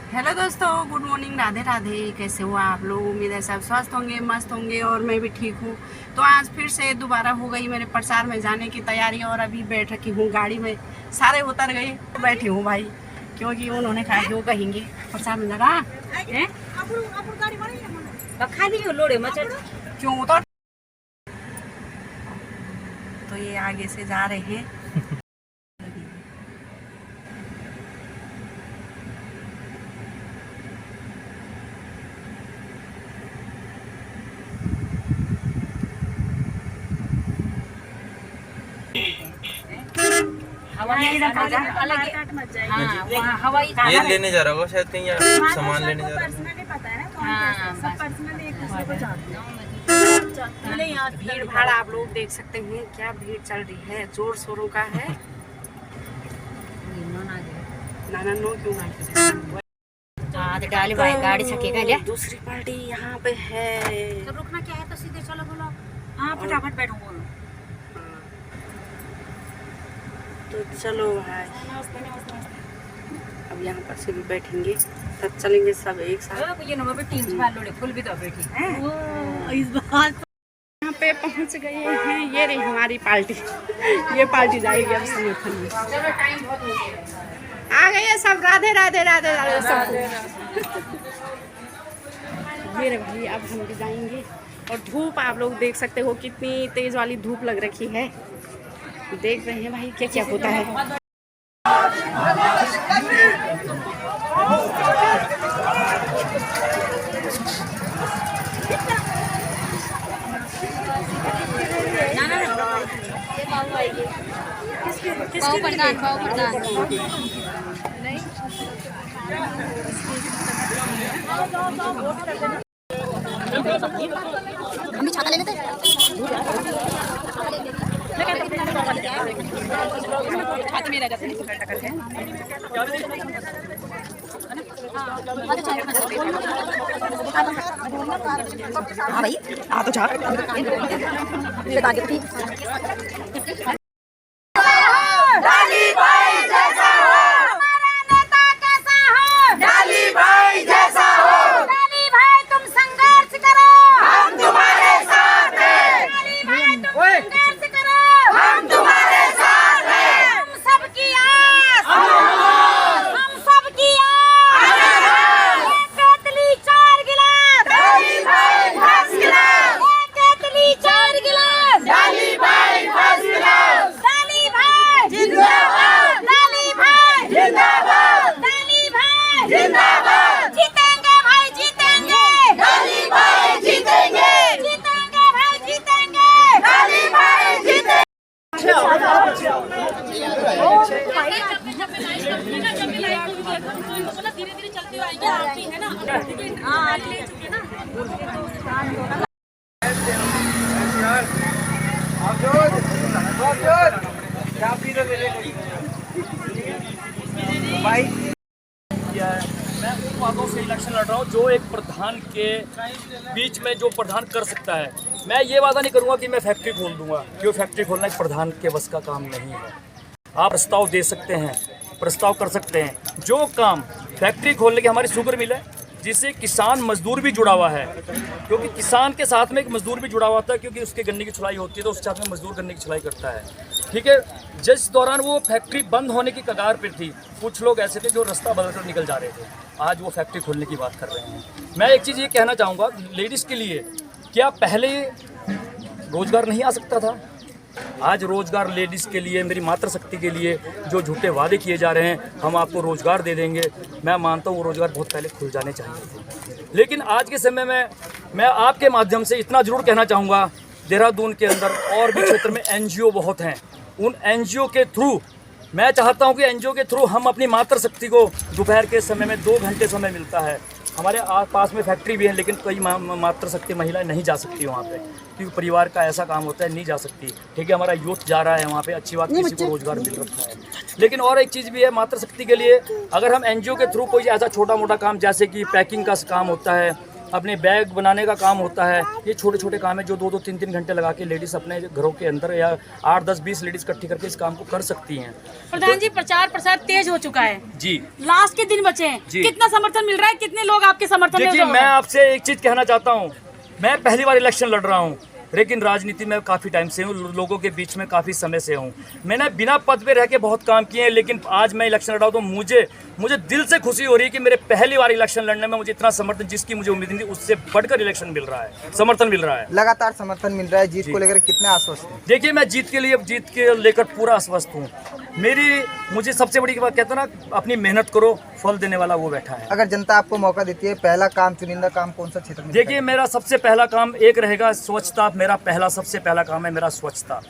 Hello दोस्तों, good morning, Radhe Radhe. कैसे हो आप लोग? उम्मीद है सब स्वस्थ होंगे, मस्त होंगे और मैं भी ठीक हूँ। तो आज फिर से दोबारा हो गई मेरे प्रसार में जाने की तैयारी और अभी बैठ रखी हूँ गाड़ी में। सारे उतर गए, बैठी हूँ भाई, क्योंकि उन्होंने कहा कि वो कहेंगे प्रसार में जाना क्यों तो ये आगे से जा रहे हैं। ये लेने जा रहा होगा शायद कहीं, या सामान लेने जा रहा है। भीड़ भाड़ आप लोग देख सकते हैं, क्या भीड़ चल रही है, जोर शोरों का है। नाना नो क्यों ना तो डाली भाई गाड़ी छकेगा ले। दूसरी पार्टी यहाँ पे है। तो रुकना क्या है, तो सीधे चलो बोलो। हाँ फटाफट बैठो बोलो। तो चलो भाई, अब यहाँ पर से भी बैठेंगे, तब चलेंगे सब एक साथ। ये नंबर पे 3 बार लोड़े फुल भी तो बैठी है इस बार यहाँ पे पहुँच गए हैं। ये रही हमारी पार्टी। ये पार्टी जाएगी अब समर्थन में। चलो टाइम बहुत हो गया, आ गए हैं सब। राधे राधे राधे राधे सबको। ये रे भाई, अब हम भी जाएंगे। और धूप आप लोग देख सकते हो, कितनी तेज वाली धूप लग रखी है। देख रहे हैं भाई क्या क्या होता है। पाव प्रधान हम भी छाता लेने थे। हाथ में रह जाते हैं। हाँ भाई आ तो जा। धीरे-धीरे चलती आएगी आपकी है ना। हाँ ले चुके ना। मैं उन वादों से इलेक्शन लड़ रहा हूँ जो एक प्रधान के बीच में जो प्रधान कर सकता है। मैं ये वादा नहीं करूँगा कि मैं फैक्ट्री खोल दूंगा, क्योंकि फैक्ट्री खोलना एक प्रधान के बस का काम नहीं है। आप प्रस्ताव दे सकते हैं, प्रस्ताव कर सकते हैं। जो काम फैक्ट्री खोलने की, हमारी शुगर मिल है जिससे किसान मजदूर भी जुड़ा हुआ है, क्योंकि किसान के साथ में एक मजदूर भी जुड़ा हुआ था, क्योंकि उसके गन्ने की छुड़ाई होती है तो उसके साथ में मजदूर गन्ने की छुड़ाई करता है। ठीक है, जिस दौरान वो फैक्ट्री बंद होने की कगार पर थी, कुछ लोग ऐसे थे जो रास्ता बदल कर निकल जा रहे थे, आज वो फैक्ट्री खोलने की बात कर रहे हैं। मैं एक चीज़ ये कहना चाहूँगा लेडीज़ के लिए, क्या पहले रोज़गार नहीं आ सकता था? आज रोज़गार लेडीज़ के लिए, मेरी मातृशक्ति के लिए जो झूठे वादे किए जा रहे हैं, हम आपको रोज़गार दे देंगे, मैं मानता हूँ वो रोज़गार बहुत पहले खुल जाने चाहिए थे। लेकिन आज के समय में मैं आपके माध्यम से इतना ज़रूर कहना चाहूँगा, देहरादून के अंदर और भी क्षेत्र में NGO बहुत हैं। उन NGO के थ्रू मैं चाहता हूँ कि NGO के थ्रू हम अपनी मातृशक्ति को दोपहर के समय में 2 घंटे समय मिलता है। हमारे आस पास में फैक्ट्री भी है, लेकिन कई मातृशक्ति महिलाएं नहीं जा सकती वहाँ पे, क्योंकि परिवार का ऐसा काम होता है, नहीं जा सकती। ठीक है, हमारा यूथ जा रहा है वहाँ पे, अच्छी बात, किसी को रोजगार मिल रखा है। लेकिन और एक चीज़ भी है मातृशक्ति के लिए, अगर हम NGO के थ्रू कोई ऐसा छोटा मोटा काम, जैसे कि पैकिंग का काम होता है अपने बैग बनाने का काम होता है, ये छोटे छोटे काम है जो 2-2, 3-3 घंटे लगा के लेडीज़ अपने घरों के अंदर या 8, 10, 20 लेडीज़ इकट्ठी करके इस काम को कर सकती हैं। प्रधान जी, प्रचार प्रसार तेज हो चुका है जी, लास्ट के दिन बचे हैं, जी। कितना समर्थन मिल रहा है, कितने लोग आपके समर्थन में देखिए, मैं आपसे एक चीज़ कहना चाहता हूँ, मैं पहली बार इलेक्शन लड़ रहा हूँ, लेकिन राजनीति में काफ़ी टाइम से हूँ, लोगों के बीच में काफ़ी समय से हूँ। मैंने बिना पद पे रह के बहुत काम किए हैं, लेकिन आज मैं इलेक्शन लड़ रहा हूँ तो मुझे दिल से खुशी हो रही है कि मेरे पहली बार इलेक्शन लड़ने में मुझे इतना समर्थन, जिसकी मुझे उम्मीद नहीं थी, उससे बढ़कर इलेक्शन मिल रहा है, समर्थन मिल रहा है। लगातार समर्थन मिल रहा है, जीत को लेकर कितने आश्वस्त हैं? देखिए, मैं जीत के लेकर पूरा आश्वस्त हूँ। मुझे सबसे बड़ी बात कहता ना, अपनी मेहनत करो, फल देने वाला वो बैठा है। अगर जनता आपको मौका देती है, पहला काम, चुनिंदा काम कौन सा क्षेत्र में? देखिए, मेरा सबसे पहला काम एक रहेगा स्वच्छता। मेरा सबसे पहला काम है मेरा स्वच्छता,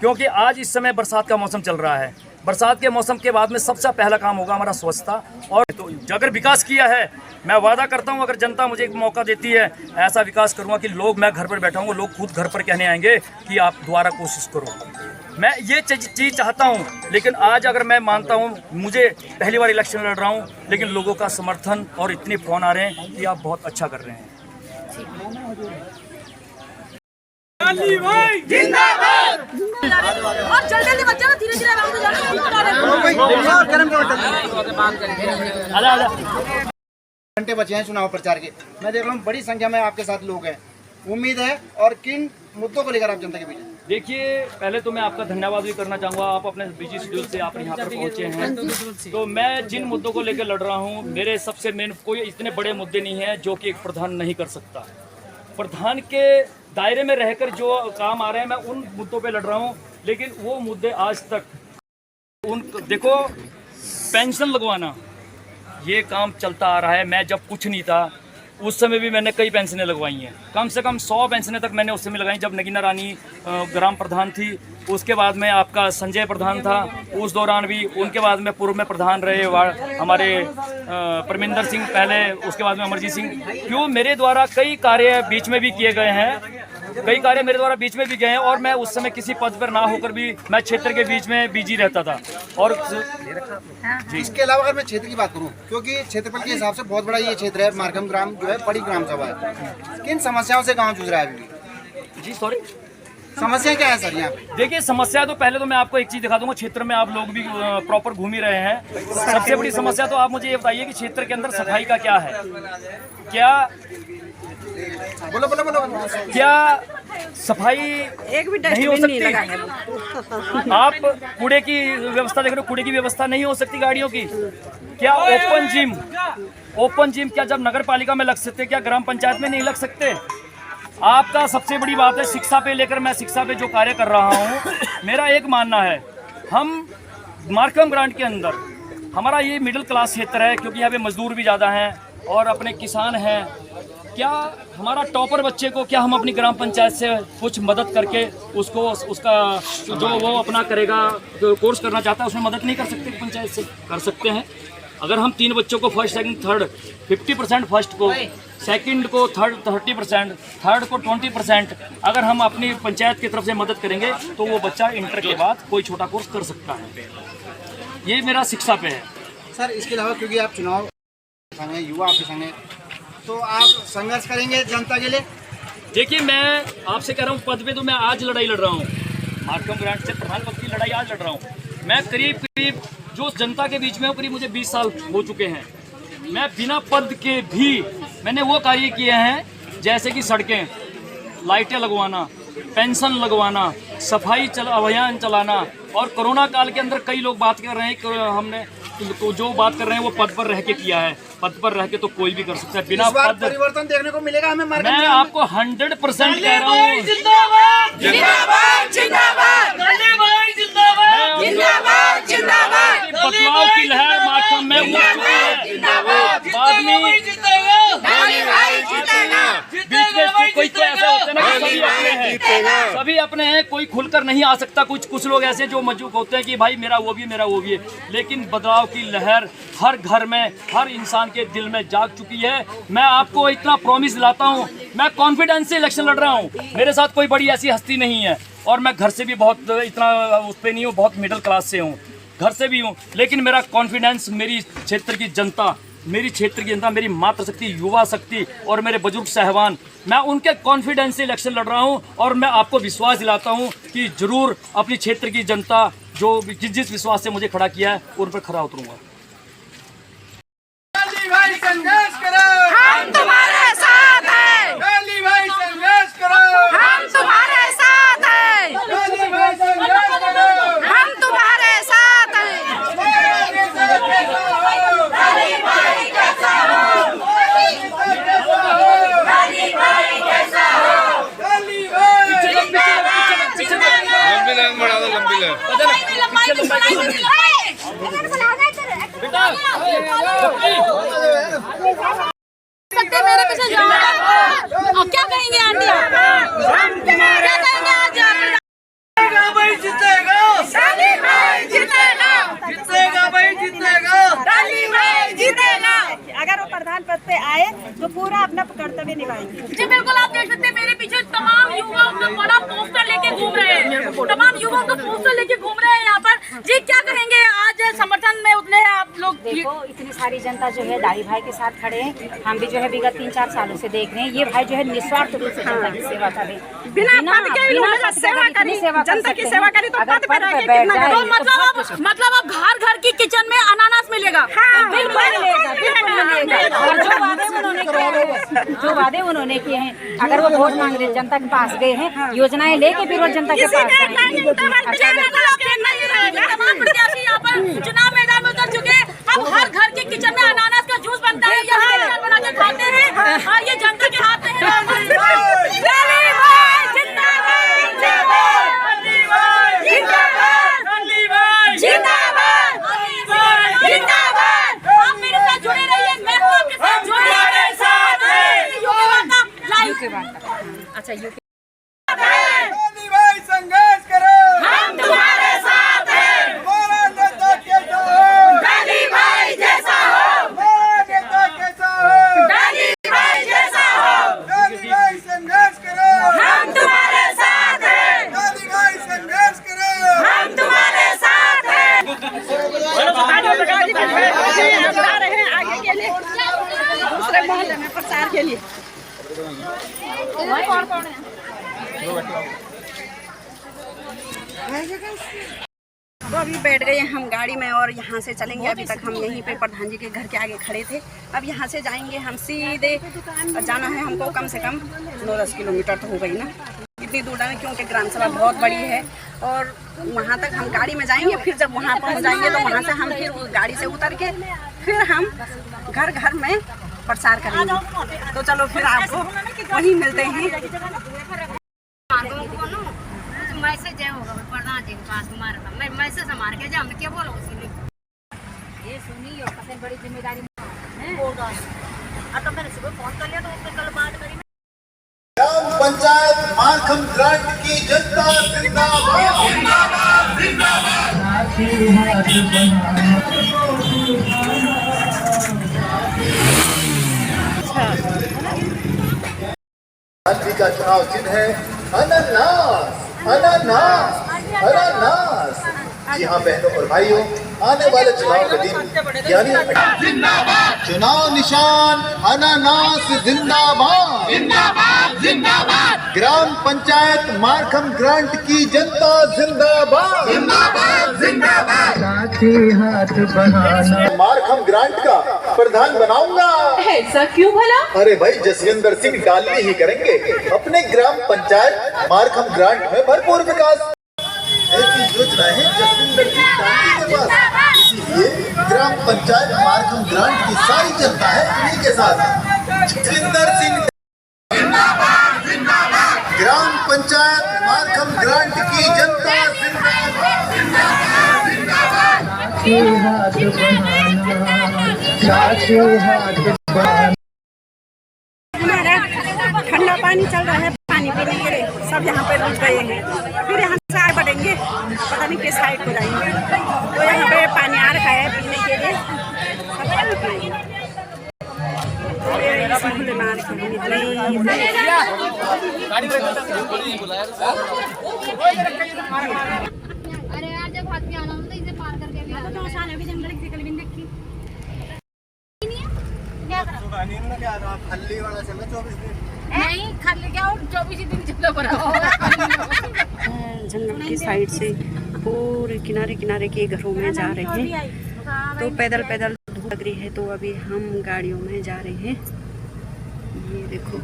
क्योंकि आज इस समय बरसात का मौसम चल रहा है। बरसात के मौसम के बाद में सबसे पहला काम होगा हमारा स्वच्छता। और तो अगर विकास किया है, मैं वादा करता हूं, अगर जनता मुझे एक मौका देती है, ऐसा विकास करूंगा कि मैं घर पर बैठा हूँ, लोग खुद घर पर कहने आएंगे कि आप दोबारा कोशिश करो। मैं ये चीज़ चाहता हूँ, लेकिन आज अगर मैं मानता हूँ, मुझे पहली बार इलेक्शन लड़ रहा हूँ, लेकिन लोगों का समर्थन और इतने फ़ोन आ रहे हैं कि आप बहुत अच्छा कर रहे हैं। और जल्दी बच्चा ना, धीरे धीरे घंटे बचे हैं चुनाव प्रचार के। मैं देख रहा हूँ बड़ी संख्या में आपके साथ लोग हैं। उम्मीद है, और किन मुद्दों को लेकर आप जनता के बीच? देखिए, पहले तो मैं आपका धन्यवाद भी करना चाहूँगा, आप अपने बिजी शेड्यूल से आप यहाँ पर पहुँचे हैं। तो मैं जिन मुद्दों को लेकर लड़ रहा हूँ, मेरे सबसे मेन कोई इतने बड़े मुद्दे नहीं हैं जो कि एक प्रधान नहीं कर सकता। प्रधान के दायरे में रहकर जो काम आ रहे हैं, मैं उन मुद्दों पे लड़ रहा हूँ, लेकिन वो मुद्दे आज तक देखो, पेंशन लगवाना ये काम चलता आ रहा है। मैं जब कुछ नहीं था उस समय भी मैंने कई पेंशनें लगवाई हैं, कम से कम 100 पेंशनें तक मैंने उस समय लगाई जब नगीना रानी ग्राम प्रधान थी। उसके बाद में आपका संजय प्रधान था, उस दौरान भी। उनके बाद में पूर्व में प्रधान रहे हमारे परमिंदर सिंह पहले, उसके बाद में अमरजीत सिंह। क्यों, मेरे द्वारा कई कार्य बीच में भी किए गए हैं, और मैं उस समय किसी पद पर ना होकर भी मैं क्षेत्र के बीच में बिजी रहता था। और इसके अलावा अगर मैं क्षेत्र की बात करूं, क्योंकि क्षेत्रफल के हिसाब से बहुत बड़ा ये क्षेत्र है, मारकम ग्राम जो है बड़ी ग्राम सभा है, किन समस्याओं से गाँव जूझ रहा है अभी? जी सॉरी, समस्या क्या है सर यहाँ पे? देखिए, समस्या तो पहले तो मैं आपको एक चीज़ दिखा दूंगा। क्षेत्र में आप लोग भी प्रॉपर घूम ही रहे हैं। सबसे बड़ी समस्या तो आप मुझे ये बताइए कि क्षेत्र के अंदर सफाई का क्या है? बोलो। क्या सफाई एक भी नहीं हो डस्टबिन नहीं लगा सकती? है। आप कूड़े की व्यवस्था देख रहे हो, कूड़े की व्यवस्था नहीं हो सकती गाड़ियों की? क्या ओपन जिम क्या जब नगर पालिका में लग सकते, क्या ग्राम पंचायत में नहीं लग सकते? आपका सबसे बड़ी बात है शिक्षा पे लेकर। मैं शिक्षा पे जो कार्य कर रहा हूँ, मेरा एक मानना है, हम मार्कम ग्रांट के अंदर हमारा ये मिडिल क्लास क्षेत्र है, क्योंकि यहाँ पे मजदूर भी ज़्यादा हैं और अपने किसान हैं। क्या हमारा टॉपर बच्चे को क्या हम अपनी ग्राम पंचायत से कुछ मदद करके उसको उसका जो वो अपना करेगा, जो कोर्स करना चाहता है, उसमें मदद नहीं कर सकते? पंचायत से कर सकते हैं। अगर हम 3 बच्चों को फर्स्ट सेकंड थर्ड 50% फर्स्ट को, सेकंड को 30%, थर्ड को 20%, अगर हम अपनी पंचायत की तरफ से मदद करेंगे तो वो बच्चा इंटर के बाद कोई छोटा कोर्स कर सकता है। ये मेरा शिक्षा पे है। सर, इसके अलावा क्योंकि आप चुनाव संग युवा आपके संग, तो आप संघर्ष करेंगे जनता के लिए? देखिए, मैं आपसे कह रहा हूँ, पद पे तो मैं आज लड़ाई लड़ रहा हूँ, मार्कम ग्रांट से प्रधान पद की लड़ाई आज लड़ रहा हूँ। मैं करीब जो जनता के बीच में हूँ, करीब मुझे 20 साल हो चुके हैं। मैं बिना पद के भी मैंने वो कार्य किए हैं, जैसे कि सड़कें, लाइटें लगवाना, पेंशन लगवाना, सफाई अभियान चलाना। और कोरोना काल के अंदर कई लोग बात कर रहे हैं कि हमने तो जो बात कर रहे हैं वो पद पर रह के किया है। पद पर रह के तो कोई भी कर सकता है, बिना पद परिवर्तन देखने को मिलेगा हमें? मैं आपको 100% कह रहा हूँ, बदलाव की लहर मार्कम में उठ चुकी है। बाद में बीच में कोई तो ऐसा होता है ना, सभी अपने हैं, कोई खुलकर नहीं आ सकता। कुछ लोग ऐसे जो मजबूत होते हैं कि भाई मेरा वो भी है। लेकिन बदलाव की लहर हर घर में, हर इंसान के दिल में जाग चुकी है। मैं आपको इतना प्रॉमिस दिलाता हूँ, मैं कॉन्फिडेंस से इलेक्शन लड़ रहा हूँ। मेरे साथ कोई बड़ी ऐसी हस्ती नहीं है, और मैं घर से भी बहुत इतना उस पर नहीं हूँ, बहुत मिडिल क्लास से हूँ, घर से भी हूँ। लेकिन मेरा कॉन्फिडेंस मेरी क्षेत्र की जनता मेरी क्षेत्र की जनता, मेरी मातृशक्ति, युवा शक्ति और मेरे बुजुर्ग साहबान, मैं उनके कॉन्फिडेंस से इलेक्शन लड़ रहा हूं और मैं आपको विश्वास दिलाता हूं कि जरूर अपनी क्षेत्र की जनता जो जिस विश्वास से मुझे खड़ा किया है उन पर खरा उतरूंगा। भाई संघर्ष करो, हम तुम्हारे साथ हैं, गाली भाई संघर्ष करो, हम तुम्हारे साथ हैं, गाली भाई संघर्ष करो, हम तुम्हारे साथ हैं। गाली भाई कैसा हो, गाली भाई कैसा हो, गाली भाई लंबी लाइन बढ़ा दो, लंबी लाइन। सकते मेरे पीछे जाओ। अब क्या कहेंगे आंटी? क्या कहेंगे आज? भाई जीतेगा, डाली भाई जीतेगा, जीतेगा भाई जीतेगा, डाली भाई जीतेगा। अगर वो प्रधान पद पे आए तो पूरा अपना कर्तव्य निभाएंगे। जी बिल्कुल, आप देख सकते हैं मेरे पीछे तमाम युवा अपना बड़ा पोस्टर लेके घूम रहे हैं, तमाम युवा का पोस्टर लेके घूम रहे हैं यहाँ पर। जी क्या कहेंगे आज समर्थन में उतरे हैं आप लोग? देखो इतनी सारी जनता जो है दाई भाई के साथ खड़े हैं। हम भी जो है विगत 3-4 सालों से देख रहे हैं, ये भाई जो है निस्वार्थ रूप से जनता की सेवा कर रहे हैं। बिना पद के इन्होंने सेवा करी, जनता की सेवा करी तो पद पे रह के कितना तो करोगे? मतलब अब घर घर की किचन में अनानास मिलेगा। बिल्कुल मिलेगा। और जो वादे उन्होंने किए हैं, अगर वो वोट मांग रहे जनता के पास गए हैं, योजनाएं लेके फिर वो जनता के पास तमाम प्रत्याशी यहाँ पर चुनाव मैदान में उतर चुके हैं। अब हर घर के किचन में अनानास का जूस बनता है, यहाँ बना के खाते हैं और ये जनता के हाथ में अच्छा यूपी गाली भाई संघर्ष करो, हम तुम्हारे साथ हैं, हमारा नेता कैसा हो, डाली भाई जैसा हो, हमारा नेता कैसा हो, डाली भाई जैसा हो। गाली भाई संघर्ष करो, हम तुम्हारे साथ हैं, गाली भाई संघर्ष करो, हम तुम्हारे साथ हैं। जा रहे हैं आगे के लिए, दूसरे मोहल्ले में प्रचार के लिए। तो अभी बैठ गए हम गाड़ी में और यहाँ से चलेंगे। अभी तक हम यहीं पे प्रधान जी के घर के आगे खड़े थे। अब यहाँ से जाएंगे हम सीधे, और जाना है हमको कम से कम 9-10 किलोमीटर तो हो गई ना, इतनी दूर जाना, क्योंकि ग्राम सभा बहुत बड़ी है। और वहाँ तक हम गाड़ी में जाएंगे, फिर जब वहाँ पहुँच जाएंगे तो वहाँ से हम फिर उस गाड़ी से उतर के फिर हम घर घर में प्रचार करेंगे। तो चलो फिर आपको वहीं मिलते हैं। मैसेज होगा प्रधान जी के पास तुम्हारा, मैं मैसेज हमारे के जाम क्या बोलो ये सुनी हो सबसे बड़ी जिम्मेदारी तो मेरे से फोन कर लिया तो उसने कल बात करी। ग्राम पंचायत मारखम ग्रांट की जनता जिंदाबाद, जिंदाबाद, राज्य का चुनाव चिन्ह है अनानास, अनानास, अनानास। जी हाँ बहनों और भाइयों, आने वाले चुनाव के दिन यानी चुनाव निशान अनानास जिंदाबाद, जिंदाबाद, जिंदाबाद। ग्राम पंचायत मारखम ग्रांट की जनता जिंदाबाद, जिंदाबाद, जिंदाबाद। हाथ बढ़ाना मारखम ग्रांट का प्रधान बनाऊंगा। ऐसा क्यों भला? अरे भाई जसविंदर सिंह डालनी ही करेंगे अपने ग्राम पंचायत मारखम ग्रांट में भरपूर विकास। ऐसी योजना है जसविंदर सिंह डालनी के पास, इसीलिए ग्राम पंचायत मारखम ग्रांट की सारी जनता है इन्हीं के साथ। जसविंदर सिंह जिंदाबाद, जिंदाबाद। ग्राम पंचायत मारखम ग्रांट की जनता जिंदाबाद, जिंदाबाद, जिंदाबाद। हमारा ठंडा पानी चल रहा है, पानी पीने के लिए सब यहाँ पे रुक गए हैं। फिर यहाँ से आगे बढ़ेंगे, पता नहीं किस साइड को जाएंगे। तो यहाँ पे पानी आ रखा है पीने के लिए, सब यहाँ पिएंगे। इस मोहल्ले में आ रखे हैं अरे यार जब हाथ में आना हो तो इसे पार करके भी आना। तो आसान है, अभी जंगल की कल भी देखी नहीं है। नहीं खाली क्या 24 दिन चलो बराबर जंगल की साइड से पूरे किनारे किनारे के घरों में जा रहे हैं। तो पैदल पैदल धूप लग रही है, तो अभी हम गाड़ियों में जा रहे हैं। ये देखो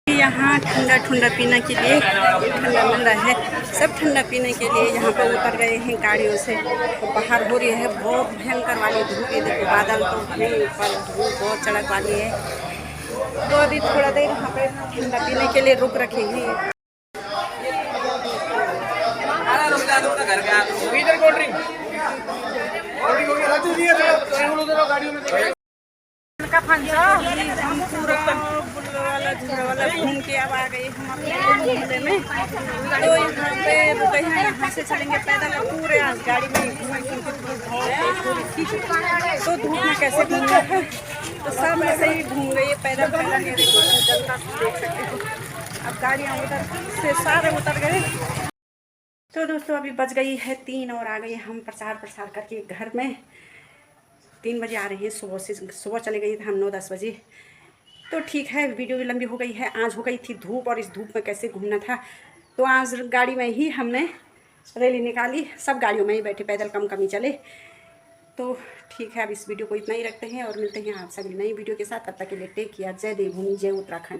यहाँ ठंडा ठंडा पीने के लिए ठंडा मिल रहा है। सब ठंडा पीने के लिए यहाँ पर उतर गए हैं गाड़ियों से। तो बाहर हो रही है बहुत भयंकर वाली धूप। ये देखो बादल तो नहीं, पर धूप बहुत चढ़क वाली है। तो अभी थोड़ा देर यहाँ पे ठंडा पीने के लिए रुक रखेंगे। हम पूरा झूला वाला घूम के अब आ गए हम अपने झूले में। तो यहाँ पे रुके हैं, यहाँ से चलेंगे पैदल पूरे आज गाड़ी में घूमे, क्योंकि तो धूप में कैसे घूमना है। तो सब ऐसे ही घूम गए पैदल पैदल। ये देखो जनता देख सकते हो। अब गाड़ियाँ उधर से सारे उतर गए। तो दोस्तों अभी बज गई है 3 और आ गए हम प्रसार करके घर में। 3 बजे आ रही है सुबह चले गई थे हम 9-10 बजे। तो ठीक है, वीडियो भी लंबी हो गई है। आज हो गई थी धूप और इस धूप में कैसे घूमना था। तो आज गाड़ी में ही हमने रैली निकाली। सब गाड़ियों में ही बैठे, पैदल कम ही चले। तो ठीक है, अब इस वीडियो को इतना ही रखते हैं और मिलते हैं आप सभी नई वीडियो के साथ। तब तक के लिए टेक केयर। जय देवभूमि, जय उत्तराखंड।